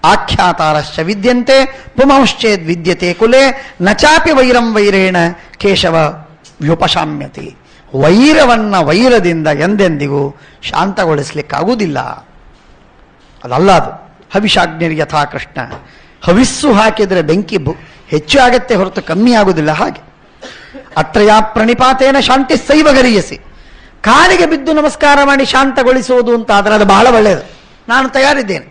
ಆಖ್ಯಾತಾರಶ್ಚ ವಿದ್ಯಂತೆ ಪುಂಶ್ಚೇದ್ ವಿದ್ಯತೆ ಕುಲೆ ನಚಾಪಿ ವೈರಂ ವೈರೇಣ ಕೇಶವ ವ್ಯುಪಶಾಮ್ಯತಿ. ವೈರವನ್ನ ವೈರದಿಂದ ಎಂದೆಂದಿಗೂ ಶಾಂತಗೊಳಿಸ್ಲಿಕ್ಕಾಗುವುದಿಲ್ಲ. ಅದಲ್ಲ ಅದು. ಹವಿಷಾಗ್ನಿರ್ ಯಥಾ ಕೃಷ್ಣ, ಹವಿಸ್ಸು ಹಾಕಿದರೆ ಬೆಂಕಿ ಹೆಚ್ಚು ಆಗತ್ತೆ ಹೊರತು ಕಮ್ಮಿ ಆಗುವುದಿಲ್ಲ. ಹಾಗೆ ಅತ್ರಯ ಪ್ರಣಿಪಾತೇನ ಶಾಂತಿ ಸೈವಗರಿಯಸಿ, ಕಾಲಿಗೆ ಬಿದ್ದು ನಮಸ್ಕಾರ ಮಾಡಿ ಶಾಂತಗೊಳಿಸುವುದು ಅಂತ ಆದರೆ ಅದು ಬಹಳ ಒಳ್ಳೆಯದು. ನಾನು ತಯಾರಿದ್ದೇನೆ.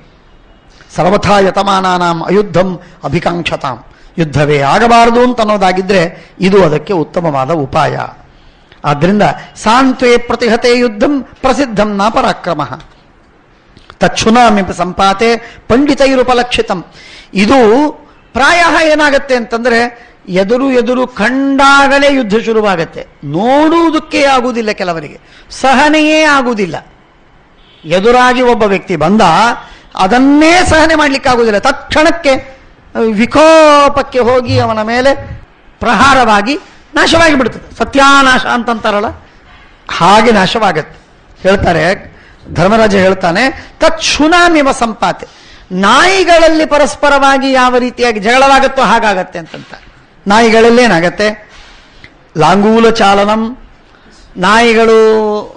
ಸರ್ವಥಾ ಯತಮಾನಾನಾಂ ಅಯುದ್ಧಂ ಅಭಿಕಾಂಕ್ಷತಾಂ, ಯುದ್ಧವೇ ಆಗಬಾರದು ಅಂತ ಅನ್ನೋದಾಗಿದ್ದರೆ ಇದು ಅದಕ್ಕೆ ಉತ್ತಮವಾದ ಉಪಾಯ. ಆದ್ದರಿಂದ ಸಾಂತ್ವೇ ಪ್ರತಿಹತೆ ಯುದ್ಧಂ ಪ್ರಸಿದ್ಧಂ ನ ಪರಾಕ್ರಮ ತಚ್ಛುನಾಮಿ ಸಂಪಾತೆ ಪಂಡಿತೈರುಪಲಕ್ಷಿತಂ. ಇದು ಪ್ರಾಯ ಏನಾಗತ್ತೆ ಅಂತಂದ್ರೆ ಎದುರು ಕಂಡಾಗಲೇ ಯುದ್ಧ ಶುರುವಾಗತ್ತೆ. ನೋಡುವುದಕ್ಕೆ ಆಗುವುದಿಲ್ಲ, ಕೆಲವರಿಗೆ ಸಹನೆಯೇ ಆಗುವುದಿಲ್ಲ. ಎದುರಾಗಿ ಒಬ್ಬ ವ್ಯಕ್ತಿ ಬಂದ ಅದನ್ನೇ ಸಹನೆ ಮಾಡಲಿಕ್ಕಾಗುವುದಿಲ್ಲ. ತಕ್ಷಣಕ್ಕೆ ವಿಕೋಪಕ್ಕೆ ಹೋಗಿ ಅವನ ಮೇಲೆ ಪ್ರಹಾರವಾಗಿ ನಾಶವಾಗಿ ಬಿಡ್ತದೆ. ಸತ್ಯಾನಾಶ ಅಂತಂತಾರಲ್ಲ, ಹಾಗೆ ನಾಶವಾಗತ್ತೆ. ಹೇಳ್ತಾರೆ, ಧರ್ಮರಾಜ ಹೇಳ್ತಾನೆ, ತತ್ಸುನಾಮಿವ ಸಂಪಾತೆ, ನಾಯಿಗಳಲ್ಲಿ ಪರಸ್ಪರವಾಗಿ ಯಾವ ರೀತಿಯಾಗಿ ಜಗಳವಾಗುತ್ತೋ ಹಾಗಾಗತ್ತೆ ಅಂತಂತ. ನಾಯಿಗಳಲ್ಲೇನಾಗತ್ತೆ, ಲಾಂಗೂಲ ಚಾಲನಂ, ನಾಯಿಗಳು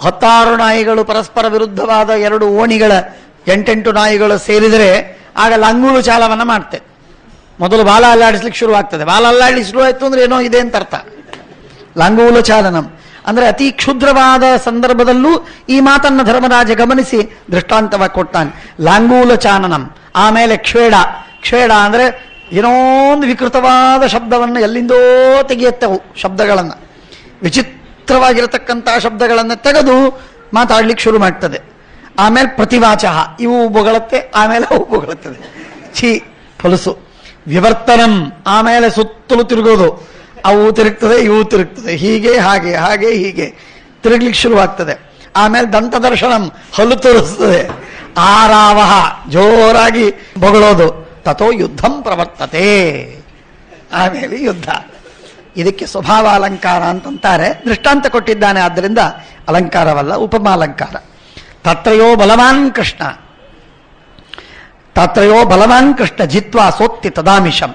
10 ನಾಯಿಗಳು ಪರಸ್ಪರ ವಿರುದ್ಧವಾದ 2 ಓಣಿಗಳ 8 ನಾಯಿಗಳು ಸೇರಿದರೆ ಆಗ ಲಾಂಗೂಲು ಚಾಲವನ್ನು ಮಾಡ್ತೆ. ಮೊದಲು ಬಾಲ ಅಲ್ಲಾಡಿಸ್ಲಿಕ್ಕೆ ಶುರುವಾಗ್ತದೆ. ಬಾಲ ಅಲ್ಲಾಡಿಸಿ ಶುರು ಆಯ್ತು ಅಂದ್ರೆ ಏನೋ ಇದೆ ಅಂತ ಅರ್ಥ. ಲಾಂಗೂಲ ಚಾಲನಂ ಅಂದ್ರೆ ಅತಿ ಕ್ಷುದ್ರವಾದ ಸಂದರ್ಭದಲ್ಲೂ ಈ ಮಾತನ್ನು ಧರ್ಮರಾಜ ಗಮನಿಸಿ ದೃಷ್ಟಾಂತವಾಗಿ ಕೊಡ್ತಾನೆ. ಲಾಂಗೂಲ ಚಾಲನಂ. ಆಮೇಲೆ ಕ್ಷೇಡ. ಕ್ಷೇಡ ಅಂದ್ರೆ ಏನೋ ಒಂದು ವಿಕೃತವಾದ ಶಬ್ದವನ್ನು ಎಲ್ಲಿಂದೋ ತೆಗೆಯುತ್ತವು ಶಬ್ದಗಳನ್ನು, ವಿಚಿತ್ರವಾಗಿರತಕ್ಕಂತಹ ಶಬ್ದಗಳನ್ನು ತೆಗೆದು ಮಾತಾಡ್ಲಿಕ್ಕೆ ಶುರು ಮಾಡ್ತದೆ. ಆಮೇಲೆ ಪ್ರತಿವಾಚಃ, ಇವು ಬೊಗಳುತ್ತೆ, ಆಮೇಲೆ ಅವು ಬೊಗಳುತ್ತದೆ. ಛೀ ಫಲಸು. ವಿವರ್ತನಂ, ಆಮೇಲೆ ಸುತ್ತಲೂ ತಿರುಗೋದು, ಅವು ತಿರುಗ್ತದೆ, ಇವು ತಿರುಗ್ತದೆ, ಹೀಗೆ ಹಾಗೆ ಹಾಗೆ ಹೀಗೆ ತಿರುಗ್ಲಿಕ್ಕೆ ಶುರುವಾಗ್ತದೆ. ಆಮೇಲೆ ದಂತದರ್ಶನಂ, ಹಲ್ಲು ತೋರಿಸ್ತದೆ. ಆರಾವಹ, ಜೋರಾಗಿ ಬೊಗಳೋದು. ತಥೋ ಯುದ್ಧಂ ಪ್ರವರ್ತತೆ, ಆಮೇಲೆ ಯುದ್ಧ. ಇದಕ್ಕೆ ಸ್ವಭಾವ ಅಲಂಕಾರ ಅಂತಂತಾರೆ. ದೃಷ್ಟಾಂತ ಕೊಟ್ಟಿದ್ದಾನೆ, ಆದ್ದರಿಂದ ಅಲಂಕಾರವಲ್ಲ, ಉಪಮಾಲಂಕಾರ. ತತ್ರಯೋ ಬಲವಾನ್ ಕೃಷ್ಣ, ತತ್ರಯೋ ಬಲವಾನ್ ಕೃಷ್ಣ ಜಿತ್ವಾ ಸೋತ್ತಿ ತದಾಮಿಷಂ.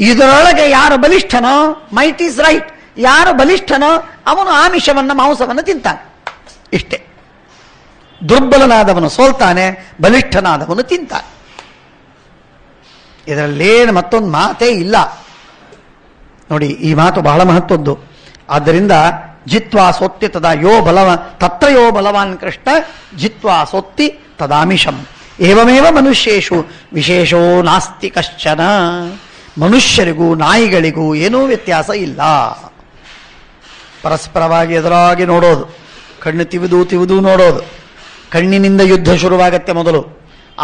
ಇದರೊಳಗೆ ಯಾರು ಬಲಿಷ್ಠನೋ, ಮೈಟ್ ಈಸ್ ರೈಟ್, ಯಾರು ಬಲಿಷ್ಠನೋ ಅವನು ಆಮಿಷವನ್ನ, ಮಾಂಸವನ್ನು ತಿಂತಾನೆ. ಇಷ್ಟೇ. ದುರ್ಬಲನಾದವನು ಸೋಲ್ತಾನೆ, ಬಲಿಷ್ಠನಾದವನು ತಿಂತಾನೆ. ಇದರಲ್ಲೇನು ಮತ್ತೊಂದು ಮಾತೇ ಇಲ್ಲ ನೋಡಿ. ಈ ಮಾತು ಬಹಳ ಮಹತ್ವದ್ದು. ಆದ್ದರಿಂದ ಜಿತ್ವಾ ಸೋತ್ತಿ ತದಾ ಯೋ ಬಲವ ತತ್ರ ಯೋ ಬಲವಾನ್ ಕೃಷ್ಣ ಜಿತ್ವಾ ಸೋತ್ತಿ ತದಾಮಿಷಂ. ಏವಮೇವ ಮನುಷ್ಯೇಷು ವಿಶೇಷೋ ನಾಸ್ತಿ ಕಶ್ಚನ. ಮನುಷ್ಯರಿಗೂ ನಾಯಿಗಳಿಗೂ ಏನೂ ವ್ಯತ್ಯಾಸ ಇಲ್ಲ. ಪರಸ್ಪರವಾಗಿ ಎದುರಾಗಿ ನೋಡೋದು, ಕಣ್ಣು ತಿವಿದು ನೋಡೋದು. ಕಣ್ಣಿನಿಂದ ಯುದ್ಧ ಶುರುವಾಗತ್ತೆ ಮೊದಲು,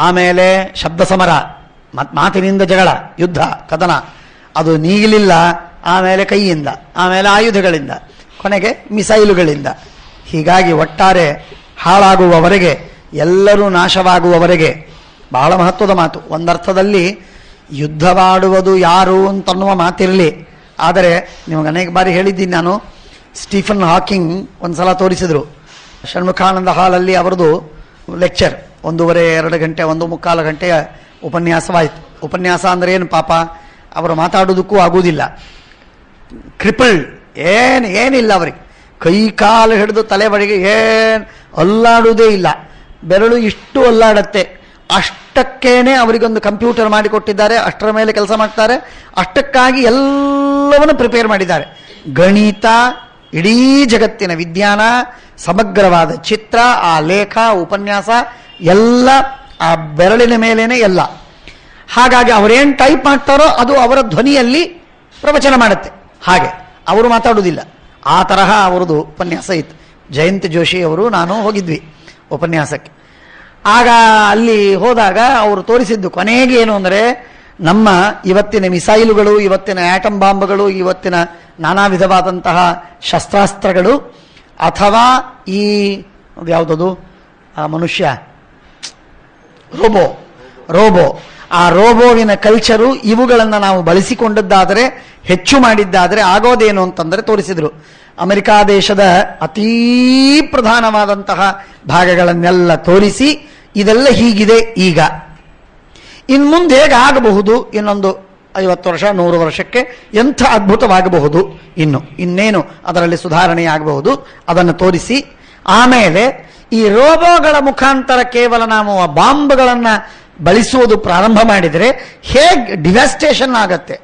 ಆಮೇಲೆ ಶಬ್ದ ಸಮರ, ಮಾತಿನಿಂದ ಜಗಳ, ಯುದ್ಧ, ಕದನ. ಅದು ನೀಗಲಿಲ್ಲ, ಆಮೇಲೆ ಕೈಯಿಂದ, ಆಮೇಲೆ ಆಯುಧಗಳಿಂದ, ಕೊನೆಗೆ ಮಿಸೈಲುಗಳಿಂದ. ಹೀಗಾಗಿ ಒಟ್ಟಾರೆ ಹಾಳಾಗುವವರೆಗೆ, ಎಲ್ಲರೂ ನಾಶವಾಗುವವರೆಗೆ. ಬಹಳ ಮಹತ್ವದ ಮಾತು. ಒಂದರ್ಥದಲ್ಲಿ ಯುದ್ಧವಾಡುವುದು ಯಾರು ಅಂತನ್ನುವ ಮಾತಿರಲಿ. ಆದರೆ ನಿಮಗೆ ಅನೇಕ ಬಾರಿ ಹೇಳಿದ್ದೀನಿ ನಾನು, ಸ್ಟೀಫನ್ ಹಾಕಿಂಗ್ ಒಂದ್ಸಲ ತೋರಿಸಿದ್ರು ಷಣ್ಮುಖಾನಂದ ಹಾಲಲ್ಲಿ. ಅವರದು ಲೆಕ್ಚರ್ 1.5-2 ಗಂಟೆ, 1.75 ಗಂಟೆಯ ಉಪನ್ಯಾಸವಾಯಿತು. ಉಪನ್ಯಾಸ ಅಂದ್ರೆ ಏನು ಪಾಪ, ಅವರು ಮಾತಾಡೋದಕ್ಕೂ ಆಗುವುದಿಲ್ಲ. ಕ್ರಿಪಲ್ಡ್, ಏನಿಲ್ಲ ಅವರಿಗೆ. ಕೈ ಕಾಲು ಹಿಡಿದು ತಲೆವರೆಗೆ ಅಲ್ಲಾಡುವುದೇ ಇಲ್ಲ. ಬೆರಳು ಇಷ್ಟು ಅಲ್ಲಾಡತ್ತೆ. ಅಷ್ಟಕ್ಕೇನೆ ಅವರಿಗೊಂದು ಕಂಪ್ಯೂಟರ್ ಮಾಡಿಕೊಟ್ಟಿದ್ದಾರೆ, ಅಷ್ಟರ ಮೇಲೆ ಕೆಲಸ ಮಾಡ್ತಾರೆ. ಅಷ್ಟಕ್ಕಾಗಿ ಎಲ್ಲವನ್ನು ಪ್ರಿಪೇರ್ ಮಾಡಿದ್ದಾರೆ. ಗಣಿತ, ಇಡೀ ಜಗತ್ತಿನ ವಿಜ್ಞಾನ, ಸಮಗ್ರವಾದ ಚಿತ್ರ, ಆ ಲೇಖ, ಉಪನ್ಯಾಸ ಎಲ್ಲ ಆ ಬೆರಳಿನ ಮೇಲೇನೆ ಎಲ್ಲ. ಹಾಗಾಗಿ ಅವರೇನು ಟೈಪ್ ಮಾಡ್ತಾರೋ ಅದು ಅವರ ಧ್ವನಿಯಲ್ಲಿ ಪ್ರವಚನ ಮಾಡುತ್ತೆ. ಹಾಗೆ ಅವರು ಮಾತಾಡುವುದಿಲ್ಲ. ಆ ತರಹ ಅವರದು ಉಪನ್ಯಾಸ ಇತ್ತು. ಜಯಂತ್ ಜೋಶಿ ಅವರು ನಾನು ಹೋಗಿದ್ವಿ ಉಪನ್ಯಾಸಕ್ಕೆ. ಆಗ ಅಲ್ಲಿ ಹೋದಾಗ ಅವರು ತೋರಿಸಿದ್ದು ಕೊನೆಗೆ ಏನು ಅಂದರೆ, ನಮ್ಮ ಇವತ್ತಿನ ಮಿಸೈಲುಗಳು, ಇವತ್ತಿನ ಆಟಮ್ ಬಾಂಬ್ಗಳು, ಇವತ್ತಿನ ನಾನಾ ವಿಧವಾದಂತಹ ಶಸ್ತ್ರಾಸ್ತ್ರಗಳು, ಅಥವಾ ಈ ಯಾವುದದು ಮನುಷ್ಯ ರೋಬೋ, ಆ ರೋಬೋವಿನ ಕಲ್ಚರು, ಇವುಗಳನ್ನು ನಾವು ಬಳಸಿಕೊಂಡದ್ದಾದರೆ, ಹೆಚ್ಚು ಮಾಡಿದ್ದಾದರೆ ಆಗೋದೇನು ಅಂತಂದರೆ ತೋರಿಸಿದ್ರು. ಅಮೆರಿಕಾ ದೇಶದ ಅತೀ ಪ್ರಧಾನವಾದಂತಹ ಭಾಗಗಳನ್ನೆಲ್ಲ ತೋರಿಸಿ, ಇದೆಲ್ಲ ಹೀಗಿದೆ. ಈಗ ಇನ್ನು ಮುಂದೆ ಹೇಗಾಗಬಹುದು, ಇನ್ನೊಂದು 50 ವರ್ಷ 100 ವರ್ಷಕ್ಕೆ ಎಂಥ ಅದ್ಭುತವಾಗಬಹುದು, ಇನ್ನೇನು ಅದರಲ್ಲಿ ಸುಧಾರಣೆಯಾಗಬಹುದು ಅದನ್ನು ತೋರಿಸಿ, ಆಮೇಲೆ ಈ ರೋಬೋಗಳ ಮುಖಾಂತರ ಕೇವಲ ನಾವು ಬಾಂಬ್ಗಳನ್ನು ಬಳಸುವುದು ಪ್ರಾರಂಭ ಮಾಡಿದರೆ ಹೇಗೆ ಡಿವಾಸ್ಟೇಷನ್ ಆಗತ್ತೆ,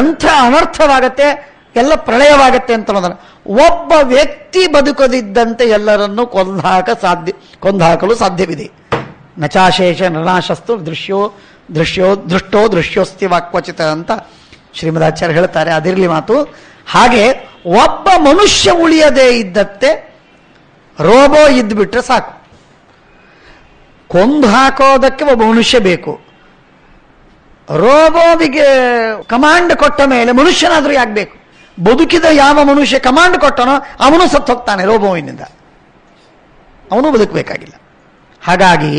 ಎಂಥ ಅನರ್ಥವಾಗತ್ತೆ, ಎಲ್ಲ ಪ್ರಳಯವಾಗತ್ತೆ ಅಂತ ಅನ್ನೋದನ್ನು, ಒಬ್ಬ ವ್ಯಕ್ತಿ ಬದುಕದಿದ್ದಂತೆ ಎಲ್ಲರನ್ನೂ ಕೊಂದಾಕಲು ಸಾಧ್ಯವಿದೆ. ನಚಾಶೇಷ ನರನಾಶಸ್ತು ದೃಷ್ಟೋ ದೃಶ್ಯೋಸ್ತಿ ವಾಕ್ವಚಿತ ಅಂತ ಶ್ರೀಮದಾಚಾರ್ಯ ಹೇಳ್ತಾರೆ. ಅದಿರಲಿ ಮಾತು. ಹಾಗೆ ಒಬ್ಬ ಮನುಷ್ಯ ಉಳಿಯದೇ ಇದ್ದತ್ತೆ ರೋಬೋ ಇದ್ದುಬಿಟ್ರೆ ಸಾಕು. ಕೊಂದು ಹಾಕೋದಕ್ಕೆ ಒಬ್ಬ ಮನುಷ್ಯ ಬೇಕು. ರೋಬೋವಿಗೆ ಕಮಾಂಡ್ ಕೊಟ್ಟ ಮೇಲೆ ಮನುಷ್ಯನಾದರೂ ಯಾಗಬೇಕು? ಬದುಕಿದ ಯಾವ ಮನುಷ್ಯ ಕಮಾಂಡ್ ಕೊಟ್ಟನೋ ಅವನು ಸತ್ತು ಹೋಗ್ತಾನೆ ರೋಬೋವಿನಿಂದ, ಅವನು ಬದುಕಬೇಕಾಗಿಲ್ಲ. ಹಾಗಾಗಿ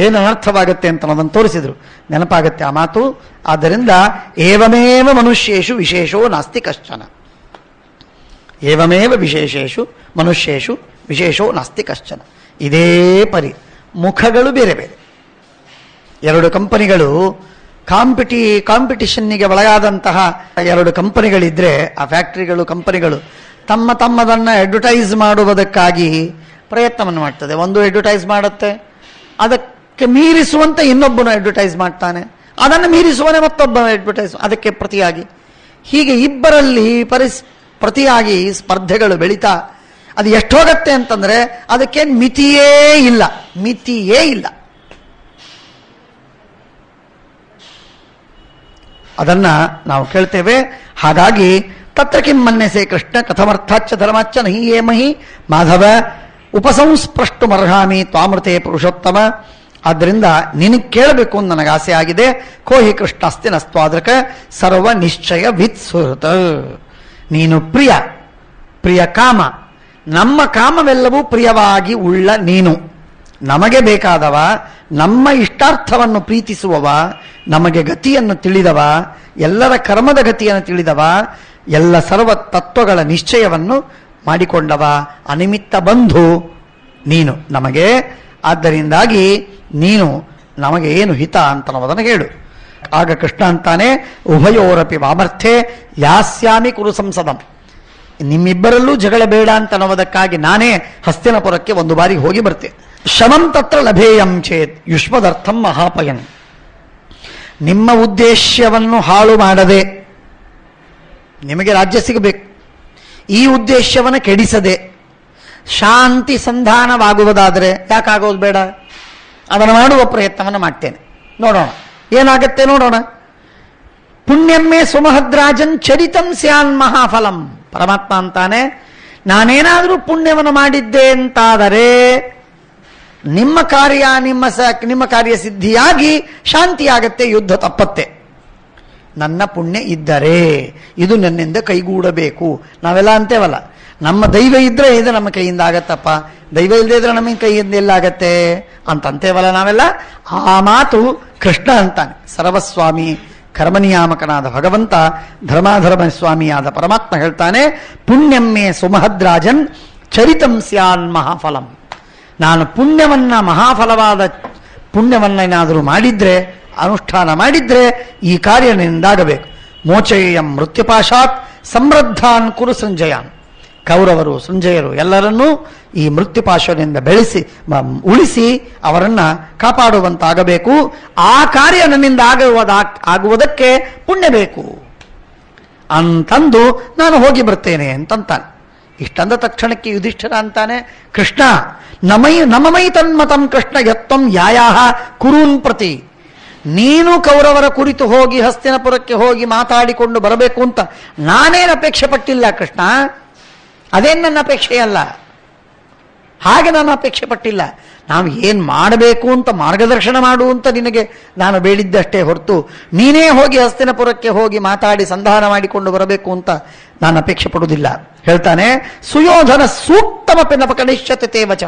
ಏನು ಅನರ್ಥವಾಗುತ್ತೆ ಅಂತ ಅನ್ನೋದನ್ನು ತೋರಿಸಿದ್ರು. ನೆನಪಾಗತ್ತೆ ಆ ಮಾತು. ಆದ್ದರಿಂದ ಏವಮೇವ ಮನುಷ್ಯೇಷು ವಿಶೇಷೋ ನಾಸ್ತಿ ಕಶ್ಚನ, ಏವಮೇವ ವಿಶೇಷೇಷು ಮನುಷ್ಯೇಷು ವಿಶೇಷೋ ನಾಸ್ತಿ ಕಶ್ಚನ. ಇದೇ ಪರಿ ಮುಖಗಳು ಬೇರೆ ಬೇರೆ. ಎರಡು ಕಂಪನಿಗಳು ಕಾಂಪಿಟಿಷನ್ನಿಗೆ ಒಳಗಾದಂತಹ ಎರಡು ಕಂಪನಿಗಳಿದ್ರೆ, ಆ ಫ್ಯಾಕ್ಟರಿಗಳು ಕಂಪನಿಗಳು ತಮ್ಮದನ್ನು ಅಡ್ವರ್ಟೈಸ್ ಮಾಡುವುದಕ್ಕಾಗಿ ಪ್ರಯತ್ನವನ್ನು ಮಾಡ್ತದೆ. ಒಂದು ಅಡ್ವರ್ಟೈಸ್ ಮಾಡುತ್ತೆ, ಅದಕ್ಕೆ ಮೀರಿಸುವಂತೆ ಇನ್ನೊಬ್ಬನು ಅಡ್ವರ್ಟೈಸ್ ಮಾಡ್ತಾನೆ, ಅದನ್ನು ಮೀರಿಸುವನೇ ಮತ್ತೊಬ್ಬ ಅಡ್ವರ್ಟೈಸ್, ಅದಕ್ಕೆ ಪ್ರತಿಯಾಗಿ ಹೀಗೆ ಇಬ್ಬರಲ್ಲಿ ಪ್ರತಿಯಾಗಿ ಸ್ಪರ್ಧೆಗಳು ಬೆಳೀತಾ ಅದು ಎಷ್ಟೋಗತ್ತೆ ಅಂತಂದ್ರೆ ಅದಕ್ಕೇನು ಮಿತಿಯೇ ಇಲ್ಲ. ಅದನ್ನ ನಾವು ಕೇಳ್ತೇವೆ. ಹಾಗಾಗಿ ತತ್ರ ಕಿಂ ಮನ್ಯಸೆ ಕೃಷ್ಣ ಕಥಮರ್ಥಾಚ್ಚ ಧರ್ಮಾಚ್ಚ ನಹಿ ಯೇ ಮಹಿ ಮಾಧವ ಉಪಸಂಸ್ಪೃಷ್ಟುಮರ್ಹಾಮಿ ತ್ವಾಮೃತೆ ಪುರುಷೋತ್ತಮ. ಆದ್ದರಿಂದ ನಿನಗೆ ಕೇಳಬೇಕು ಅಂತ ನನಗೆ ಆಸೆ ಆಗಿದೆ. ಕೋಹಿ ಕೃಷ್ಣ ಅಸ್ತಿ ನಸ್ತ್ವಾದೃಕ ಸರ್ವ ನಿಶ್ಚಯ ವಿತ್ಸುಹೃತ. ನೀನು ಪ್ರಿಯ ಕಾಮ, ನಮ್ಮ ಕಾಮವೆಲ್ಲವೂ ಪ್ರಿಯವಾಗಿ ಉಳ್ಳ ನೀನು, ನಮಗೆ ಬೇಕಾದವ, ನಮ್ಮ ಇಷ್ಟಾರ್ಥವನ್ನು ಪ್ರೀತಿಸುವವ, ನಮಗೆ ಗತಿಯನ್ನು ತಿಳಿದವ, ಎಲ್ಲರ ಕರ್ಮದ ಗತಿಯನ್ನು ತಿಳಿದವ, ಎಲ್ಲ ಸರ್ವ ತತ್ವಗಳ ನಿಶ್ಚಯವನ್ನು ಮಾಡಿಕೊಂಡವ, ಅನಿಮಿತ್ತ ಬಂಧು ನೀನು ನಮಗೆ. ಆದ್ದರಿಂದಾಗಿ ನೀನು ನಮಗೆ ಏನು ಹಿತ ಅಂತ ಅನ್ನೋದನ್ನು ಹೇಳು. ಆಗ ಕೃಷ್ಣ ಅಂತಾನೆ, ಉಭಯೋರಪಿ ವಾಮರ್ಥೆ ಯಾಸ್ಯಾಮಿ ಕುರು ಸಂಸದಂ. ನಿಮ್ಮಿಬ್ಬರಲ್ಲೂ ಜಗಳ ಬೇಡ ಅಂತ ಅನ್ನೋದಕ್ಕಾಗಿ ನಾನೇ ಹಸ್ತಿನಪುರಕ್ಕೆ ಒಂದು ಬಾರಿ ಹೋಗಿ ಬರ್ತೆ. ಶಮಂ ತತ್ರ ಲಭೇಯಂ ಚೇತ್ ಯುಷ್ಮದರ್ಥಂ ಮಹಾಪಯನ್. ನಿಮ್ಮ ಉದ್ದೇಶವನ್ನು ಹಾಳು ಮಾಡದೆ, ನಿಮಗೆ ರಾಜ್ಯ ಸಿಗಬೇಕು, ಈ ಉದ್ದೇಶವನ್ನು ಕೆಡಿಸದೆ ಶಾಂತಿ ಸಂಧಾನವಾಗುವುದಾದರೆ, ಯಾಕಾಗೋದು ಬೇಡ, ಅದನ್ನು ಮಾಡುವ ಪ್ರಯತ್ನವನ್ನು ಮಾಡ್ತೇನೆ. ನೋಡೋಣ ಏನಾಗತ್ತೆ, ನೋಡೋಣ. ಪುಣ್ಯಮ್ಮೆ ಸುಮಹದ್ರಾಜನ್ ಚರಿತಂ ಸ್ಯಾನ್ ಮಹಾಫಲಂ. ಪರಮಾತ್ಮ ಅಂತಾನೆ, ನಾನೇನಾದರೂ ಪುಣ್ಯವನ್ನು ಮಾಡಿದ್ದೆ ಅಂತಾದರೆ ನಿಮ್ಮ ಕಾರ್ಯ ಸಿದ್ಧಿಯಾಗಿ ಶಾಂತಿಯಾಗತ್ತೆ, ಯುದ್ಧ ತಪ್ಪತ್ತೆ. ನನ್ನ ಪುಣ್ಯ ಇದ್ದರೆ ಇದು ನನ್ನಿಂದ ಕೈಗೂಡಬೇಕು. ನಾವೆಲ್ಲ ಅಂತೇವಲ್ಲ, ನಮ್ಮ ದೈವ ಇದ್ರೆ ಇದು ನಮ್ಮ ಕೈಯಿಂದ ಆಗತ್ತಪ್ಪ, ದೈವ ಇಲ್ಲದೆ ಇದ್ರೆ ನಮ್ಮ ಕೈಯಿಂದ ಎಲ್ಲಾಗತ್ತೆ ಅಂತಂತೇವಲ್ಲ ನಾವೆಲ್ಲ. ಆ ಮಾತು ಕೃಷ್ಣ ಅಂತಾನೆ. ಸರ್ವಸ್ವಾಮಿ ಕರ್ಮನಿಯಾಮಕನಾದ ಭಗವಂತ, ಧರ್ಮಾಧರ್ಮ ಸ್ವಾಮಿಯಾದ ಪರಮಾತ್ಮ ಹೇಳ್ತಾನೆ, ಪುಣ್ಯಮ್ಮೆ ಸುಮಹದ್ರಾಜನ್ ಚರಿತಂ ಸ್ಯಾನ್ ಮಹಾಫಲಂ. ನಾನು ಮಹಾಫಲವಾದ ಪುಣ್ಯವನ್ನೇನಾದರೂ ಮಾಡಿದ್ರೆ, ಅನುಷ್ಠಾನ ಮಾಡಿದ್ರೆ ಈ ಕಾರ್ಯ ನಿಂದಾಗಬೇಕು. ಮೋಚಯಂ ಮೃತ್ಯುಪಾಶಾತ್ ಸಮೃದ್ಧಾನ್ ಕುರು ಸಂಜಯಾನ್. ಕೌರವರು ಸಂಜಯರು ಎಲ್ಲರನ್ನೂ ಈ ಮೃತ್ಯುಪಾಶದಿಂದ ಉಳಿಸಿ ಅವರನ್ನ ಕಾಪಾಡುವಂತಾಗಬೇಕು. ಆ ಕಾರ್ಯ ನನ್ನಿಂದ ಆಗುವುದಕ್ಕೆ ಪುಣ್ಯ ಬೇಕು ಅಂತಂದು ನಾನು ಹೋಗಿ ಬರ್ತೇನೆ ಅಂತಂತಾನೆ. ಇಷ್ಟಂದ ತಕ್ಷಣಕ್ಕೆ ಯುಧಿಷ್ಠಿರ ಅಂತಾನೆ, ಕೃಷ್ಣ ನಮಮೈ ತನ್ಮತಂ ಕೃಷ್ಣ ಯತ್ವಂ ಯಾಯಾಹ ಕುರೂನ್ ಪ್ರತಿ. ನೀನು ಕೌರವರ ಕುರಿತು ಹೋಗಿ ಹಸ್ತಿನಪುರಕ್ಕೆ ಹೋಗಿ ಮಾತಾಡಿಕೊಂಡು ಬರಬೇಕು ಅಂತ ನಾನೇನು ಅಪೇಕ್ಷೆ ಪಟ್ಟಿಲ್ಲ ಕೃಷ್ಣ, ಅದೇನು ನನ್ನ ಅಪೇಕ್ಷೆಯಲ್ಲ, ಹಾಗೆ ನಾನು ಅಪೇಕ್ಷೆ ಪಟ್ಟಿಲ್ಲ. ನಾವು ಏನು ಮಾಡಬೇಕು ಅಂತ ಮಾರ್ಗದರ್ಶನ ಮಾಡುವಂತ ನಿನಗೆ ನಾನು ಬೇಡಿದ್ದಷ್ಟೇ ಹೊರತು ನೀನೇ ಹೋಗಿ ಹಸ್ತಿನಪುರಕ್ಕೆ ಹೋಗಿ ಮಾತಾಡಿ ಸಂಧಾನ ಮಾಡಿಕೊಂಡು ಬರಬೇಕು ಅಂತ ನಾನು ಅಪೇಕ್ಷೆ ಪಡುವುದಿಲ್ಲ. ಹೇಳ್ತಾನೆ, ಸುಯೋಧನ ಸೂಕ್ತಮಪಿ ನ ಕನಿಷ್ಠತೆ ತೇವಚ.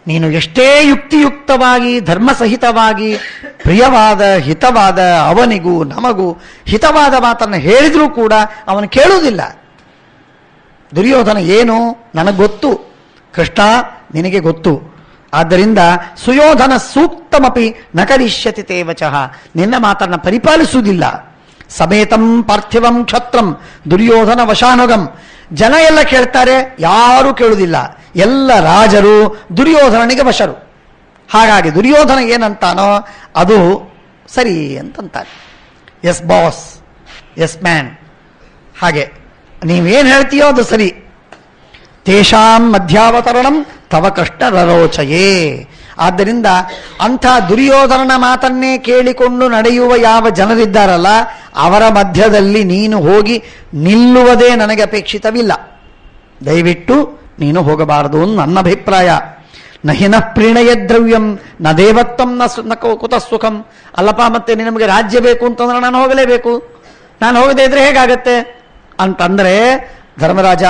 ನೀನು ಎಷ್ಟೇ ಯುಕ್ತಿಯುಕ್ತವಾಗಿ ಧರ್ಮಸಹಿತವಾಗಿ ಪ್ರಿಯವಾದ ಹಿತವಾದ ಅವನಿಗೂ ನಮಗೂ ಹಿತವಾದ ಮಾತನ್ನು ಹೇಳಿದ್ರೂ ಕೂಡ ಅವನು ಕೇಳುವುದಿಲ್ಲ. ದುರ್ಯೋಧನ ಏನು ನನಗೆ ಗೊತ್ತು, ಕೃಷ್ಣ ನಿನಗೆ ಗೊತ್ತು, ಆದ್ದರಿಂದ ಸುಯೋಧನ ಸೂಕ್ತಮಪಿ ನಕರಿಷ್ಯತಿ ತೇ ವಚಃ, ನಿನ್ನ ಮಾತನ್ನ ಪರಿಪಾಲಿಸುವುದಿಲ್ಲ. ಸಮೇತಂ ಪಾರ್ಥಿವಂ ಕ್ಷತ್ರಂ ದುರ್ಯೋಧನ ವಶಾನುಗಂ. ಜನ ಎಲ್ಲ ಕೇಳ್ತಾರೆ, ಯಾರೂ ಕೇಳುವುದಿಲ್ಲ. ಎಲ್ಲ ರಾಜರು ದುರ್ಯೋಧನನಿಗೆ ವಶರು. ಹಾಗಾಗಿ ದುರ್ಯೋಧನ ಏನಂತಾನೋ ಅದು ಸರಿ ಅಂತಂತಾರೆ. Yes boss, yes man. ಹಾಗೆ ನೀವೇನು ಹೇಳ್ತೀಯೋ ಅದು ಸರಿ. ತೇಷಾಂ ಮಧ್ಯಾವತರಣಂ ತವ ಕೃಷ್ಣ ರರೋಚಯೇ. ಆದ್ದರಿಂದ ಅಂಥ ದುರ್ಯೋಧನನ ಮಾತನ್ನೇ ಕೇಳಿಕೊಂಡು ನಡೆಯುವ ಯಾವ ಜನರಿದ್ದಾರಲ್ಲ, ಅವರ ಮಧ್ಯದಲ್ಲಿ ನೀನು ಹೋಗಿ ನಿಲ್ಲುವುದೇ ನನಗೆ ಅಪೇಕ್ಷಿತವಿಲ್ಲ. ದಯವಿಟ್ಟು ನೀನು ಹೋಗಬಾರದು ಅಂತ ನನ್ನ ಅಭಿಪ್ರಾಯ. ನಹಿನ ಪ್ರೀಣಯ ದ್ರವ್ಯಂ ನ ದೇವತ್ವಂ ನ ಕುತಃ ಸುಖಂ. ಅಲ್ಲಪ್ಪ, ಮತ್ತೆ ನಿನಗೆ ರಾಜ್ಯ ಬೇಕು ಅಂತಂದ್ರೆ ನಾನು ಹೋಗಲೇಬೇಕು. ನಾನು ಹೋಗದೇ ಇದ್ರೆ ಹೇಗಾಗತ್ತೆ ಅಂತಂದ್ರೆ ಧರ್ಮರಾಜ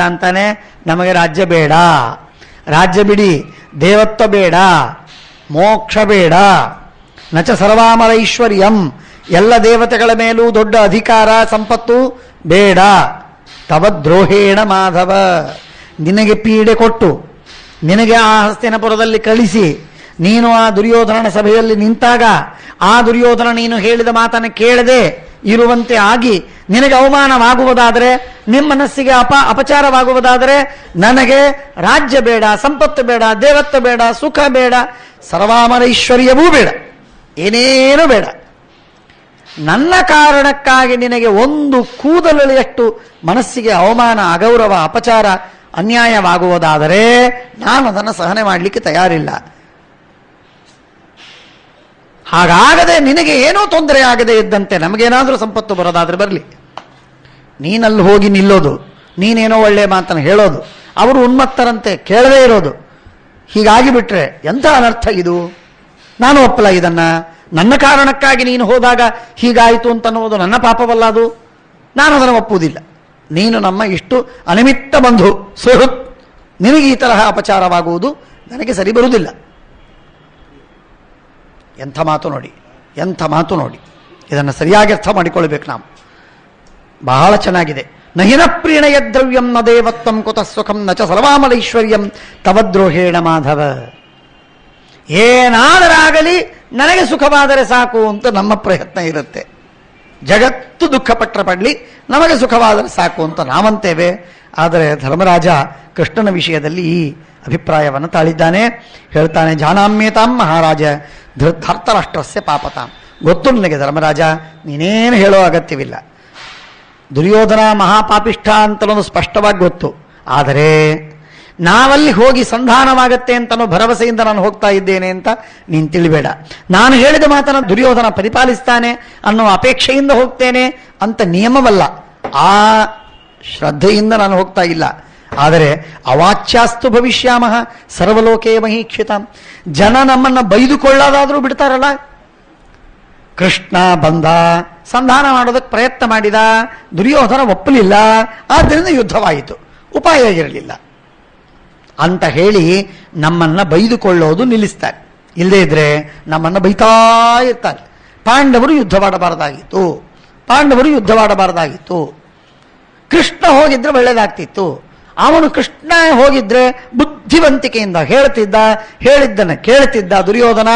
ಅಂತಾನೆ ನಮಗೆ ರಾಜ್ಯ ಬೇಡ, ರಾಜ್ಯ ಬಿಡಿ, ದೇವತ್ವ ಬೇಡ, ಮೋಕ್ಷ ಬೇಡ, ನಚ ಸರ್ವಾಮರೈಶ್ವರ್ಯಂ, ಎಲ್ಲ ದೇವತೆಗಳ ಮೇಲೂ ದೊಡ್ಡ ಅಧಿಕಾರ ಸಂಪತ್ತು ಬೇಡ. ತವ ದ್ರೋಹೇಣ ಮಾಧವ, ನಿನಗೆ ಪೀಡೆ ಕೊಟ್ಟು ನಿನಗೆ ಆ ಹಸ್ತಿನಪುರದಲ್ಲಿ ಕಳಿಸಿ ನೀನು ಆ ದುರ್ಯೋಧನನ ಸಭೆಯಲ್ಲಿ ನಿಂತಾಗ ಆ ದುರ್ಯೋಧನ ನೀನು ಹೇಳಿದ ಮಾತನ್ನು ಕೇಳದೆ ಇರುವಂತೆ ಆಗಿ ನಿನಗೆ ಅವಮಾನವಾಗುವುದಾದರೆ, ನಿಮ್ಮ ಮನಸ್ಸಿಗೆ ಅಪಚಾರವಾಗುವುದಾದರೆ ನನಗೆ ರಾಜ್ಯ ಬೇಡ, ಸಂಪತ್ತು ಬೇಡ, ದೇವತ್ವ ಬೇಡ, ಸುಖ ಬೇಡ, ಸರ್ವಾಮರೈಶ್ವರ್ಯವೂ ಬೇಡ, ಏನೇನೂ ಬೇಡ. ನನ್ನ ಕಾರಣಕ್ಕಾಗಿ ನಿನಗೆ ಒಂದು ಕೂದಲೆಷ್ಟು ಮನಸ್ಸಿಗೆ ಅವಮಾನ, ಅಗೌರವ, ಅಪಚಾರ, ಅನ್ಯಾಯವಾಗುವುದಾದರೆ ನಾನು ಅದನ್ನು ಸಹನೆ ಮಾಡಲಿಕ್ಕೆ ತಯಾರಿಲ್ಲ. ಹಾಗಾಗದೆ ನಿನಗೆ ಏನೂ ತೊಂದರೆ ಆಗದೆ ಇದ್ದಂತೆ ನಮಗೇನಾದರೂ ಸಂಪತ್ತು ಬರೋದಾದ್ರೆ ಬರಲಿ, ನೀನಲ್ಲಿ ಹೋಗಿ ನಿಲ್ಲೋದು, ನೀನೇನೋ ಒಳ್ಳೆ ಮಾತನ್ನು ಹೇಳೋದು, ಅವರು ಉನ್ಮತ್ತರಂತೆ ಕೇಳದೇ ಇರೋದು, ಹೀಗಾಗಿ ಬಿಟ್ರೆ ಎಂಥ ಅನರ್ಥ ಇದು. ನಾನು ಒಪ್ಪಲ್ಲ ಇದನ್ನ. ನನ್ನ ಕಾರಣಕ್ಕಾಗಿ ನೀನು ಹೋದಾಗ ಹೀಗಾಯಿತು ಅಂತನ್ನುವುದು ನನ್ನ ಪಾಪವಲ್ಲ, ಅದು ನಾನು ಅದನ್ನು ಒಪ್ಪುವುದಿಲ್ಲ. ನೀನು ನಮ್ಮ ಇಷ್ಟು ಅನಿಮಿತ್ತ ಬಂಧು ಸುಹೃತ್, ನಿನಗೆ ಈ ತರಹ ಅಪಚಾರವಾಗುವುದು ನನಗೆ ಸರಿ ಬರುವುದಿಲ್ಲ. ಎಂಥ ಮಾತು ನೋಡಿ, ಎಂಥ ಮಾತು ನೋಡಿ. ಇದನ್ನು ಸರಿಯಾಗಿ ಅರ್ಥ ಮಾಡಿಕೊಳ್ಬೇಕು ನಾವು. ಬಹಳ ಚೆನ್ನಾಗಿದೆ. ನಹಿನ ಪ್ರೀಣಯ ದ್ರವ್ಯಂ ನ ದೇವತ್ವಂ ಕುತಃ ಸುಖಂ ನಚ ಸರ್ವಾಮಲೈಶ್ವರ್ಯಂ ತವದ್ರೋಹೇಣ ಮಾಧವ. ಏನಾದರಾಗಲಿ ನನಗೆ ಸುಖವಾದರೆ ಸಾಕು ಅಂತ ನಮ್ಮ ಪ್ರಯತ್ನ ಇರುತ್ತೆ. ಜಗತ್ತು ದುಃಖಪಟ್ಟರೆ ಪಡಲಿ, ನಮಗೆ ಸುಖವಾದರೆ ಸಾಕು ಅಂತ ನಾವಂತೇವೆ. ಆದರೆ ಧರ್ಮರಾಜ ಕೃಷ್ಣನ ವಿಷಯದಲ್ಲಿ ಈ ಅಭಿಪ್ರಾಯವನ್ನು ತಾಳಿದ್ದಾನೆ. ಹೇಳ್ತಾನೆ, ಜಾನಾಮ್ಯತಾಂ ಮಹಾರಾಜ ಧೃತರಾಷ್ಟ್ರಸ್ಯ ಪಾಪತಾಂ. ಗೊತ್ತು ನನಗೆ ಧರ್ಮರಾಜ, ನೀನೇನು ಹೇಳೋ ಅಗತ್ಯವಿಲ್ಲ. ದುರ್ಯೋಧನ ಮಹಾಪಾಪಿಷ್ಠ ಅಂತಲೊಂದು ಸ್ಪಷ್ಟವಾಗಿ ಗೊತ್ತು. ಆದರೆ ನಾವಲ್ಲಿ ಹೋಗಿ ಸಂಧಾನವಾಗತ್ತೆ ಅಂತನೋ ಭರವಸೆಯಿಂದ ನಾನು ಹೋಗ್ತಾ ಇದ್ದೇನೆ ಅಂತ ನೀನು ತಿಳಿಬೇಡ. ನಾನು ಹೇಳಿದ ಮಾತನ್ನು ದುರ್ಯೋಧನ ಪರಿಪಾಲಿಸ್ತಾನೆ ಅನ್ನೋ ಅಪೇಕ್ಷೆಯಿಂದ ಹೋಗ್ತೇನೆ ಅಂತ ನಿಯಮವಲ್ಲ. ಆ ಶ್ರದ್ಧೆಯಿಂದ ನಾನು ಹೋಗ್ತಾ ಇಲ್ಲ. ಆದರೆ ಅವಾಚ್ಯಾಸ್ತು ಭವಿಷ್ಯಾಮಹ ಸರ್ವಲೋಕೇ ಮಹೀಕ್ಷಿತ. ಜನ ನಮ್ಮನ್ನು ಬೈದುಕೊಳ್ಳೋದಾದರೂ ಬಿಡ್ತಾರಲ್ಲ. ಕೃಷ್ಣ ಬಂದ, ಸಂಧಾನ ಮಾಡೋದಕ್ಕೆ ಪ್ರಯತ್ನ ಮಾಡಿದ, ದುರ್ಯೋಧನ ಒಪ್ಪಲಿಲ್ಲ, ಆದ್ದರಿಂದ ಯುದ್ಧವಾಯಿತು, ಉಪಾಯ ಇರಲಿಲ್ಲ ಅಂತ ಹೇಳಿ ನಮ್ಮನ್ನ ಬೈದುಕೊಳ್ಳೋದು ನಿಲ್ಲಿಸ್ತಾರೆ. ಇಲ್ಲದೇ ಇದ್ರೆ ನಮ್ಮನ್ನು ಬೈತಾ ಇರ್ತಾರೆ. ಪಾಂಡವರು ಯುದ್ಧವಾಡಬಾರದಾಗಿತ್ತು. ಕೃಷ್ಣ ಹೋಗಿದ್ರೆ ಒಳ್ಳೇದಾಗ್ತಿತ್ತು. ಅವನು ಕೃಷ್ಣ ಹೋಗಿದ್ರೆ ಬುದ್ಧಿವಂತಿಕೆಯಿಂದ ಹೇಳಿದ್ದನ್ನು ಕೇಳ್ತಿದ್ದ ದುರ್ಯೋಧನ.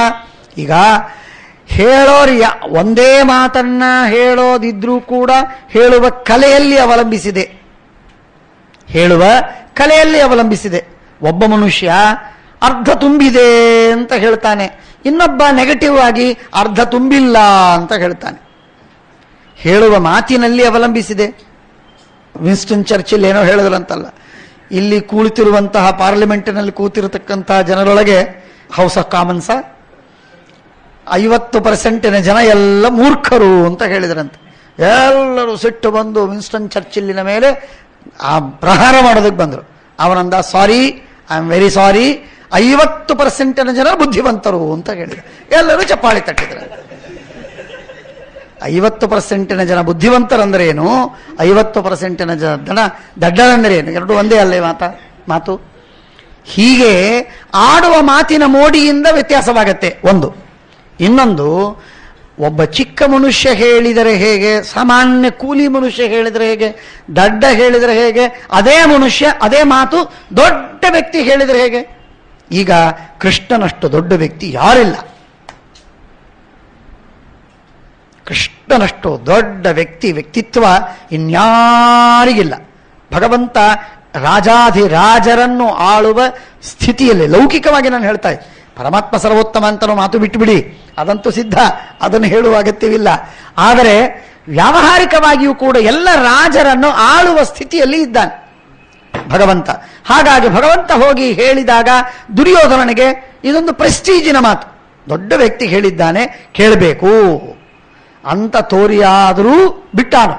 ಈಗ ಹೇಳೋರು ಒಂದೇ ಮಾತನ್ನ ಹೇಳೋದಿದ್ರೂ ಕೂಡ ಹೇಳುವ ಕಲೆಯಲ್ಲಿ ಅವಲಂಬಿಸಿದೆ. ಒಬ್ಬ ಮನುಷ್ಯ ಅರ್ಧ ತುಂಬಿದೆ ಅಂತ ಹೇಳ್ತಾನೆ, ಇನ್ನೊಬ್ಬ ನೆಗೆಟಿವ್ ಆಗಿ ಅರ್ಧ ತುಂಬಿಲ್ಲ ಅಂತ ಹೇಳ್ತಾನೆ. ಹೇಳುವ ಮಾತಿನಲ್ಲಿ ಅವಲಂಬಿಸಿದೆ. ವಿನ್ಸ್ಟನ್ ಚರ್ಚಿಲ್ ಏನೋ ಹೇಳಿದ್ರಂತಲ್ಲ, ಇಲ್ಲಿ ಕುಳಿತಿರುವಂತಹ ಪಾರ್ಲಿಮೆಂಟಿನಲ್ಲಿ ಕೂತಿರತಕ್ಕಂತಹ ಜನರೊಳಗೆ ಹೌಸ್ ಆಫ್ ಕಾಮನ್ಸ 50% ಜನ ಎಲ್ಲ ಮೂರ್ಖರು ಅಂತ ಹೇಳಿದ್ರಂತೆ. ಎಲ್ಲರೂ ಸಿಟ್ಟು ಬಂದು ವಿನ್ಸ್ಟನ್ ಚರ್ಚಿಲ್ಲಿನ ಮೇಲೆ ಆ ಪ್ರಹಾರ ಮಾಡೋದಕ್ಕೆ ಬಂದರು. ಅವನಂದ, ಸಾರಿ, ಐ ಆಮ್ ವೆರಿ ಸಾರಿ, 50% ಜನ ಬುದ್ಧಿವಂತರು ಅಂತ ಹೇಳಿದ್ರು. ಎಲ್ಲರೂ ಚಪ್ಪಾಳಿ ತಟ್ಟಿದ್ರು. 50% ಜನ ಬುದ್ಧಿವಂತರಂದ್ರೆ ಏನು, 50% ಜನ ದಡ್ಡರಂದ್ರೆ ಏನು, ಎರಡು ಒಂದೇ ಅಲ್ಲೇ ಮಾತು. ಹೀಗೆ ಆಡುವ ಮಾತಿನ ಮೋಡಿಯಿಂದ ವ್ಯತ್ಯಾಸವಾಗತ್ತೆ ಒಂದು. ಇನ್ನೊಂದು, ಒಬ್ಬ ಚಿಕ್ಕ ಮನುಷ್ಯ ಹೇಳಿದರೆ ಹೇಗೆ, ಸಾಮಾನ್ಯ ಕೂಲಿ ಮನುಷ್ಯ ಹೇಳಿದರೆ ಹೇಗೆ, ದಡ್ಡ ಹೇಳಿದರೆ ಹೇಗೆ, ಅದೇ ಮನುಷ್ಯ ಅದೇ ಮಾತು ದೊಡ್ಡ ವ್ಯಕ್ತಿ ಹೇಳಿದರೆ ಹೇಗೆ. ಈಗ ಕೃಷ್ಣನಷ್ಟು ದೊಡ್ಡ ವ್ಯಕ್ತಿ ಯಾರಿಲ್ಲ. ಕೃಷ್ಣನಷ್ಟು ದೊಡ್ಡ ವ್ಯಕ್ತಿತ್ವ ಇನ್ಯಾರಿಗಿಲ್ಲ. ಭಗವಂತ ರಾಜಾಧಿರಾಜರನ್ನು ಆಳುವ ಸ್ಥಿತಿಯಲ್ಲಿ, ಲೌಕಿಕವಾಗಿ ನಾನು ಹೇಳ್ತಾ ಇದ್ದೆ, ಪರಮಾತ್ಮ ಸರ್ವೋತ್ತಮ ಅಂತನೋ ಮಾತು ಬಿಟ್ಟುಬಿಡಿ, ಅದಂತೂ ಸಿದ್ಧ, ಅದನ್ನು ಹೇಳುವ ಅಗತ್ಯವಿಲ್ಲ. ಆದರೆ ವ್ಯಾವಹಾರಿಕವಾಗಿಯೂ ಕೂಡ ಎಲ್ಲ ರಾಜರನ್ನು ಆಳುವ ಸ್ಥಿತಿಯಲ್ಲಿ ಇದ್ದಾನೆ ಭಗವಂತ. ಹಾಗಾಗಿ ಭಗವಂತ ಹೋಗಿ ಹೇಳಿದಾಗ ದುರ್ಯೋಧನನಿಗೆ ಇದೊಂದು ಪ್ರೆಸ್ಟೀಜಿನ ಮಾತು, ದೊಡ್ಡ ವ್ಯಕ್ತಿ ಹೇಳಿದ್ದಾನೆ, ಕೇಳಬೇಕು ಅಂತ ತೋರಿಯಾದರೂ ಬಿಟ್ಟಾನು.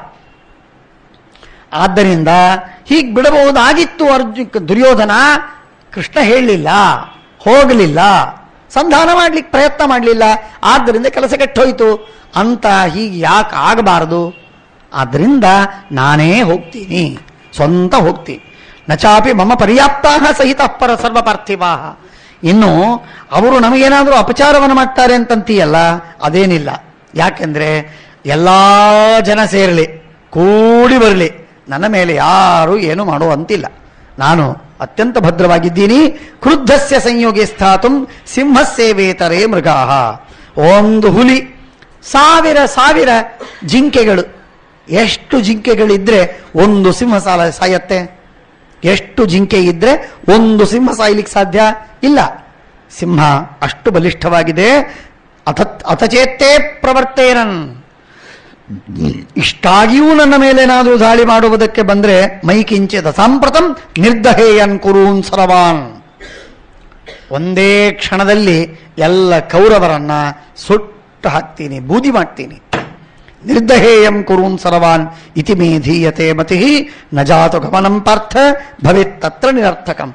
ಆದ್ದರಿಂದ ಹೀಗೆ ಬಿಡಬಹುದಾಗಿತ್ತು ದುರ್ಯೋಧನ. ಕೃಷ್ಣ ಹೇಳಲಿಲ್ಲ, ಹೋಗಲಿಲ್ಲ, ಸಂಧಾನ ಮಾಡ್ಲಿಕ್ಕೆ ಪ್ರಯತ್ನ ಮಾಡಲಿಲ್ಲ, ಆದ್ದರಿಂದ ಕೆಲಸ ಕೆಟ್ಟೋಯ್ತು ಅಂತ ಹೀಗೆ ಯಾಕೆ ಆಗಬಾರದು? ಆದ್ದರಿಂದ ನಾನೇ ಹೋಗ್ತೀನಿ, ಸ್ವಂತ ಹೋಗ್ತೀನಿ. ನಚಾಪಿ ಮಮ ಪರ್ಯಾಪ್ತಾ ಸಹಿತ ಪರ ಸರ್ವ ಪಾರ್ಥಿವಾ. ಇನ್ನು ಅವರು ನಮಗೇನಾದರೂ ಅಪಚಾರವನ್ನು ಮಾಡ್ತಾರೆ ಅಂತಂತೀಯಲ್ಲ, ಅದೇನಿಲ್ಲ. ಯಾಕೆಂದ್ರೆ ಎಲ್ಲ ಜನ ಸೇರಲಿ, ಕೂಡಿ ಬರಲಿ, ನನ್ನ ಮೇಲೆ ಯಾರೂ ಏನು ಮಾಡುವಂತಿಲ್ಲ. ನಾನು ಅತ್ಯಂತ ಭದ್ರವಾಗಿದ್ದೀನಿ. ಕ್ರುದ್ಧಸ್ಯ ಸಂಯೋಗೆ ಸ್ಥಾತುಂ ಸಿಂಹಸ್ಸೇವೇತರೇ ಮೃಗಾಹ. ಒಂದು ಹುಲಿ, ಸಾವಿರ ಜಿಂಕೆಗಳು, ಎಷ್ಟು ಜಿಂಕೆಗಳಿದ್ರೆ ಒಂದು ಸಿಂಹ ಸಾಯತ್ತೆ? ಎಷ್ಟು ಜಿಂಕೆ ಇದ್ರೆ ಒಂದು ಸಿಂಹ ಸಾಯ್ಲಿಕ್ಕೆ ಸಾಧ್ಯ ಇಲ್ಲ. ಸಿಂಹ ಅಷ್ಟು ಬಲಿಷ್ಠವಾಗಿದೆ. ಅಥಚೇತ್ತೇ ಪ್ರವರ್ತೇನನ್. ಇಷ್ಟಾಗಿಯೂ ನನ್ನ ಮೇಲೇನಾದರೂ ದಾಳಿ ಮಾಡುವುದಕ್ಕೆ ಬಂದ್ರೆ ಮೈಕಿಂಚಿತ ಸಾಂಪ್ರತಂ ನಿರ್ದಹೇಯನ್ ಕುರೂನ್ ಸರವಾನ್. ಒಂದೇ ಕ್ಷಣದಲ್ಲಿ ಎಲ್ಲ ಕೌರವರನ್ನ ಸುಟ್ಟು ಹಾಕ್ತೀನಿ, ಬೂದಿ ಮಾಡ್ತೀನಿ. ನಿರ್ದಹೇಯಂ ಕುರೂನ್ ಸರ್ವಾನ್ ಇತಿ ಮೇ ಧೀಯತೆ ಮತಿ ನ ಜಾತು ಗಮನಂ ಪಾರ್ಥ ಭವೇತ್ ತತ್ರ ನಿರರ್ಥಕಂ.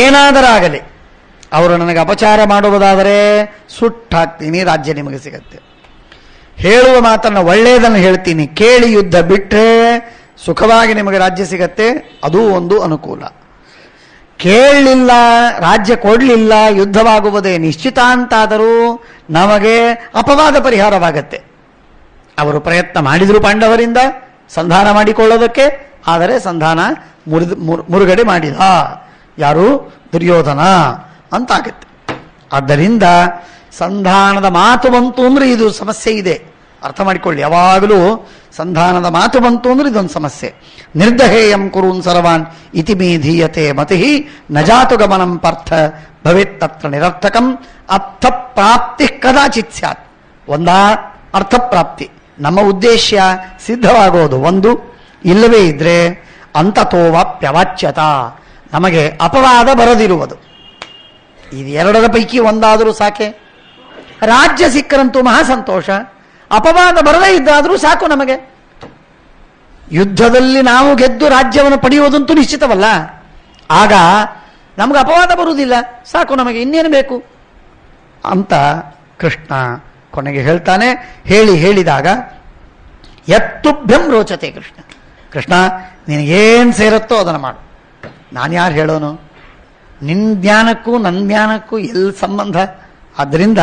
ಏನಾದರಾಗಲಿ ಅವರು ನನಗೆ ಅಪಚಾರ ಮಾಡುವುದಾದರೆ ಸುಟ್ಟಾಕ್ತೀನಿ, ರಾಜ್ಯ ನಿಮಗೆ ಸಿಗತ್ತೆ. ಹೇಳುವ ಮಾತನ್ನು ಒಳ್ಳೆಯದನ್ನು ಹೇಳ್ತೀನಿ, ಕೇಳಿ ಯುದ್ಧ ಬಿಟ್ಟರೆ ಸುಖವಾಗಿ ನಿಮಗೆ ರಾಜ್ಯ ಸಿಗತ್ತೆ, ಅದೂ ಒಂದು ಅನುಕೂಲ. ಕೇಳಲಿಲ್ಲ, ರಾಜ್ಯ ಕೊಡಲಿಲ್ಲ, ಯುದ್ಧವಾಗುವುದೇ ನಿಶ್ಚಿತ ಅಂತಾದರೂ ನಮಗೆ ಅಪವಾದ ಪರಿಹಾರವಾಗತ್ತೆ. ಅವರು ಪ್ರಯತ್ನ ಮಾಡಿದರು ಪಾಂಡವರಿಂದ ಸಂಧಾನ ಮಾಡಿಕೊಳ್ಳೋದಕ್ಕೆ, ಆದರೆ ಸಂಧಾನ ಮುರುಗಡೆ ಮಾಡಿದ ಯಾರು? ದುರ್ಯೋಧನ ಅಂತಾಗತ್ತೆ. ಆದ್ದರಿಂದ ಸಂಧಾನದ ಮಾತು ಬಂತು ಅಂದ್ರೆ ಇದು ಸಮಸ್ಯೆ ಇದೆ, ಅರ್ಥ ಮಾಡಿಕೊಳ್ಳಿ. ಯಾವಾಗಲೂ ಸಂಧಾನದ ಮಾತು ಬಂತು ಅಂದ್ರೆ ಇದೊಂದು ಸಮಸ್ಯೆ. ನಿರ್ದಹೇಯಂ ಕುರೂನ್ ಸರ್ವಾನ್ ಇತಿ ಮೇ ಧೀಯತೆ ಮತಿ ನ ಜಾತು ಗಮನಂ ಪಾರ್ಥ ಭವೇತ್ ತತ್ರ ನಿರರ್ಥಕಂ. ಅರ್ಥ ಪ್ರಾಪ್ತಿ ಕದಾಚಿತ್ ಸ್ಯಾತ್. ಒಂದಾ ಅರ್ಥಪ್ರಾಪ್ತಿ, ನಮ್ಮ ಉದ್ದೇಶ ಸಿದ್ಧವಾಗೋದು ಒಂದು, ಇಲ್ಲವೇ ಇದ್ರೆ ಅಂತತೋವಾಪ್ಯವಾಚ್ಯತ, ನಮಗೆ ಅಪವಾದ ಬರದಿರುವುದು. ಇದು ಎರಡರ ಪೈಕಿ ಒಂದಾದರೂ ಸಾಕೆ. ರಾಜ್ಯ ಸಿಕ್ಕರಂತೂ ಮಹಾ ಸಂತೋಷ, ಅಪವಾದ ಬರದೇ ಇದ್ದಾದರೂ ಸಾಕು ನಮಗೆ. ಯುದ್ಧದಲ್ಲಿ ನಾವು ಗೆದ್ದು ರಾಜ್ಯವನ್ನು ಪಡೆಯುವುದಂತೂ ನಿಶ್ಚಿತವಲ್ಲ. ಆಗ ನಮಗೆ ಅಪವಾದ ಬರುವುದಿಲ್ಲ, ಸಾಕು ನಮಗೆ, ಇನ್ನೇನು ಬೇಕು ಅಂತ ಕೃಷ್ಣ ಕೊನೆಗೆ ಹೇಳ್ತಾನೆ. ಹೇಳಿದಾಗ ಯತ್ತುಭ್ಯಂ ರೋಚತೆ ಕೃಷ್ಣ. ಕೃಷ್ಣ ನಿನಗೇನು ಸೇರುತ್ತೋ ಅದನ್ನು ಮಾಡು, ನಾನು ಯಾರು ಹೇಳೋನು? ನಿನ್ನ ಜ್ಞಾನಕ್ಕೂ ನನ್ನ ಜ್ಞಾನಕ್ಕೂ ಎಲ್ಲಿ ಸಂಬಂಧ? ಆದ್ದರಿಂದ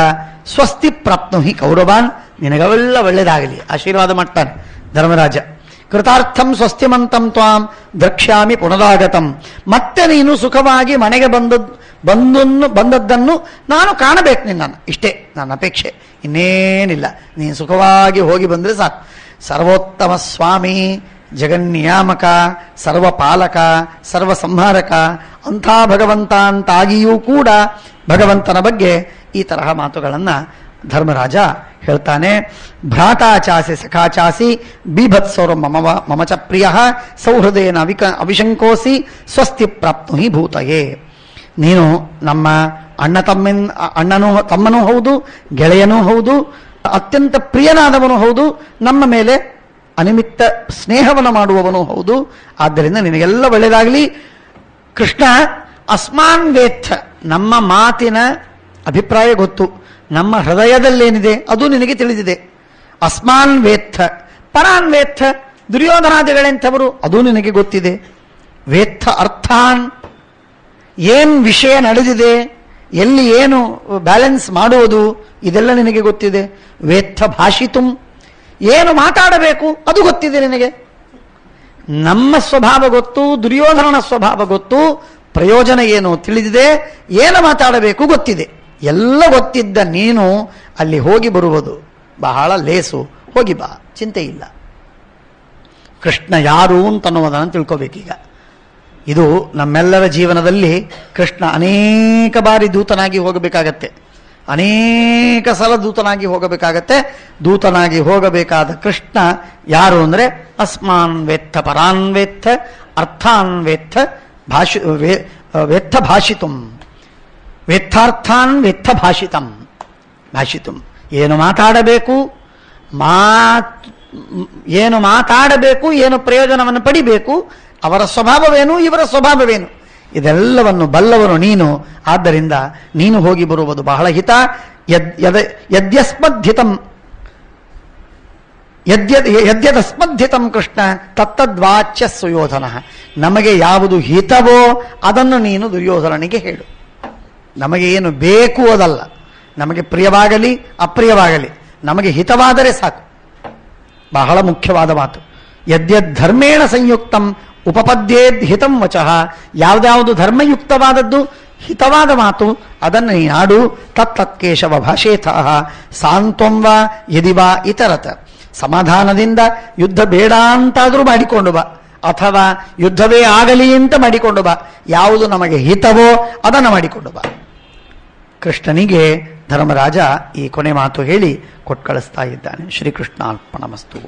ಸ್ವಸ್ತಿ ಪ್ರಾಪ್ನು ಹಿ ಕೌರವಾನ್, ನಿನಗವೆಲ್ಲ ಒಳ್ಳೆಯದಾಗಲಿ ಆಶೀರ್ವಾದ ಮಾಡ್ತಾನೆ ಧರ್ಮರಾಜ. ಕೃತಾರ್ಥಂ ಸ್ವಸ್ತಿಮಂತಂ ತ್ವಾಂ ದ್ರಕ್ಷ್ಯಾಮಿ ಪುನರಾಗತಂ. ಮತ್ತೆ ನೀನು ಸುಖವಾಗಿ ಮನೆಗೆ ಬಂದದ್ದನ್ನು ನಾನು ಕಾಣಬೇಕು ನಿನ್ನನ್ನು, ಇಷ್ಟೇ ನನ್ನ ಅಪೇಕ್ಷೆ, ಇನ್ನೇನಿಲ್ಲ. ನೀನು ಸುಖವಾಗಿ ಹೋಗಿ ಬಂದರೆ ಸಾಕು. ಸರ್ವೋತ್ತಮ ಸ್ವಾಮಿ, ಜಗನ್ನಿಯಾಮಕ, ಸರ್ವಪಾಲಕ, ಸರ್ವ ಸಂಹಾರಕ ಅಂಥ ಭಗವಂತ ಅಂತಾಗಿಯೂ ಕೂಡ ಭಗವಂತನ ಬಗ್ಗೆ ಈ ತರಹ ಮಾತುಗಳನ್ನು ಧರ್ಮರಾಜ ಹೇಳ್ತಾನೆ. ಭ್ರಾತಾಚಾಸಿ ಸಖಾಚಾಸಿ ಬೀಭತ್ಸೌರ ಮಮಚ ಪ್ರಿಯ ಸೌಹೃದೇನ ಅವಿಶಂಕೋಸಿ ಸ್ವಸ್ತಿ ಪ್ರಾಪ್ನು ಹಿ ಭೂತಯೇ. ನೀನು ನಮ್ಮ ಅಣ್ಣನೂ ತಮ್ಮನೂ ಹೌದು, ಗೆಳೆಯನೂ ಹೌದು, ಅತ್ಯಂತ ಪ್ರಿಯನಾದವನು ಹೌದು, ನಮ್ಮ ಮೇಲೆ ಅನಿಮಿತ್ತ ಸ್ನೇಹವನ್ನು ಮಾಡುವವನು ಹೌದು. ಆದ್ದರಿಂದ ನಿನಗೆಲ್ಲ ಒಳ್ಳೆಯದಾಗಲಿ. ಕೃಷ್ಣ ಅಸ್ಮಾನ್ ವೇತ್ಥ, ನಮ್ಮ ಮಾತಿನ ಅಭಿಪ್ರಾಯ ಗೊತ್ತು, ನಮ್ಮ ಹೃದಯದಲ್ಲೇನಿದೆ ಅದು ನಿನಗೆ ತಿಳಿದಿದೆ. ಅಸ್ಮಾನ್ ವೇತ್ಥ, ಪರಾನ್ ವೇತ್ಥ, ದುರ್ಯೋಧನಾದಿಗಳೆಂಥವರು ಅದು ನಿನಗೆ ಗೊತ್ತಿದೆ. ವೇತ್ಥ ಅರ್ಥಾನ್, ಏನು ವಿಷಯ ನಡೆದಿದೆ, ಎಲ್ಲಿ ಏನು ಬ್ಯಾಲೆನ್ಸ್ ಮಾಡುವುದು, ಇದೆಲ್ಲ ನಿನಗೆ ಗೊತ್ತಿದೆ. ವೇತ್ಥ ಭಾಷಿತುಂ, ಏನು ಮಾತಾಡಬೇಕು ಅದು ಗೊತ್ತಿದೆ ನಿನಗೆ. ನಮ್ಮ ಸ್ವಭಾವ ಗೊತ್ತು, ದುರ್ಯೋಧನನ ಸ್ವಭಾವ ಗೊತ್ತು, ಪ್ರಯೋಜನ ಏನು ತಿಳಿದಿದೆ, ಏನು ಮಾತಾಡಬೇಕು ಗೊತ್ತಿದೆ. ಎಲ್ಲ ಗೊತ್ತಿದ್ದ ನೀನು ಅಲ್ಲಿ ಹೋಗಿ ಬರುವುದು ಬಹಳ ಲೇಸು. ಹೋಗಿ ಬಾ, ಚಿಂತೆ ಇಲ್ಲ. ಕೃಷ್ಣ ಯಾರು ಅಂತನ್ನುವುದನ್ನು ತಿಳ್ಕೋಬೇಕೀಗ. ಇದು ನಮ್ಮೆಲ್ಲರ ಜೀವನದಲ್ಲಿ ಕೃಷ್ಣ ಅನೇಕ ಬಾರಿ ದೂತನಾಗಿ ಹೋಗಬೇಕಾಗತ್ತೆ, ಅನೇಕ ಸಲ ದೂತನಾಗಿ ಹೋಗಬೇಕಾಗತ್ತೆ. ದೂತನಾಗಿ ಹೋಗಬೇಕಾದ ಕೃಷ್ಣ ಯಾರು ಅಂದರೆ ಅಸ್ಮಾನ್ ವೇತ್ತ ಪರಾನ್ ವೇತ್ತ ಅರ್ಥಾನ್ ವೇತ್ತ ವೇತ್ತ ಭಾಷಿತುಂ ವೇತ್ತಾರ್ಥಾನ್ ವೇತ್ತ ಭಾಷಿತಂ. ಏನು ಮಾತಾಡಬೇಕು, ಏನು ಮಾತಾಡಬೇಕು, ಏನು ಪ್ರಯೋಜನವನ್ನು ಪಡಿಬೇಕು, ಅವರ ಸ್ವಭಾವವೇನು, ಇವರ ಸ್ವಭಾವವೇನು, ಇದೆಲ್ಲವನ್ನು ಬಲ್ಲವನು ನೀನು. ಆದ್ದರಿಂದ ನೀನು ಹೋಗಿ ಬರುವುದು ಬಹಳ ಹಿತ. ಯದ್ಯಸ್ಮದ್ಧಿತಂ ಯದ್ಯದಸ್ಮದ್ಧಿತಂ ಕೃಷ್ಣ ತತ್ತದ್ವಾಚ್ಯ ಸುಯೋಧನ. ನಮಗೆ ಯಾವುದು ಹಿತವೋ ಅದನ್ನು ನೀನು ದುರ್ಯೋಧನನಿಗೆ ಹೇಳು. ನಮಗೆ ಏನು ಬೇಕು ಅದಲ್ಲ, ನಮಗೆ ಪ್ರಿಯವಾಗಲಿ ಅಪ್ರಿಯವಾಗಲಿ ನಮಗೆ ಹಿತವಾದರೆ ಸಾಕು. ಬಹಳ ಮುಖ್ಯವಾದ ಮಾತು. ಯದ್ಯಧರ್ಮೇಣ ಸಂಯುಕ್ತಂ ಉಪಪದ್ಯೇದ್ ಹಿತಂ ವಚಃ. ಯಾವುದ್ಯಾವುದು ಧರ್ಮಯುಕ್ತವಾದದ್ದು, ಹಿತವಾದ ಮಾತು ಅದನ್ನು ನೀನಾಡು. ತತ್ತತ್ಕೇಶವ ಭಾಷೇತಃ ಸಾಂತ್ವಂ ವಾ ಯದಿ ವಾ ಇತರತ. ಸಮಾಧಾನದಿಂದ ಯುದ್ಧ ಬೇಡ ಅಂತಾದರೂ ಮಾಡಿಕೊಂಡು ಬಾ, ಅಥವಾ ಯುದ್ಧವೇ ಆಗಲಿ ಅಂತ ಮಾಡಿಕೊಂಡು ಬಾ. ಯಾವುದು ನಮಗೆ ಹಿತವೋ ಅದನ್ನು ಮಾಡಿಕೊಂಡು ಬಾ. ಕೃಷ್ಣನಿಗೆ ಧರ್ಮರಾಜ ಈ ಕೊನೆ ಮಾತು ಹೇಳಿ ಕೊಟ್ಟು ಕಳಿಸ್ತಾ ಇದ್ದಾನೆ. ಶ್ರೀಕೃಷ್ಣಾರ್ಪಣಮಸ್ತು.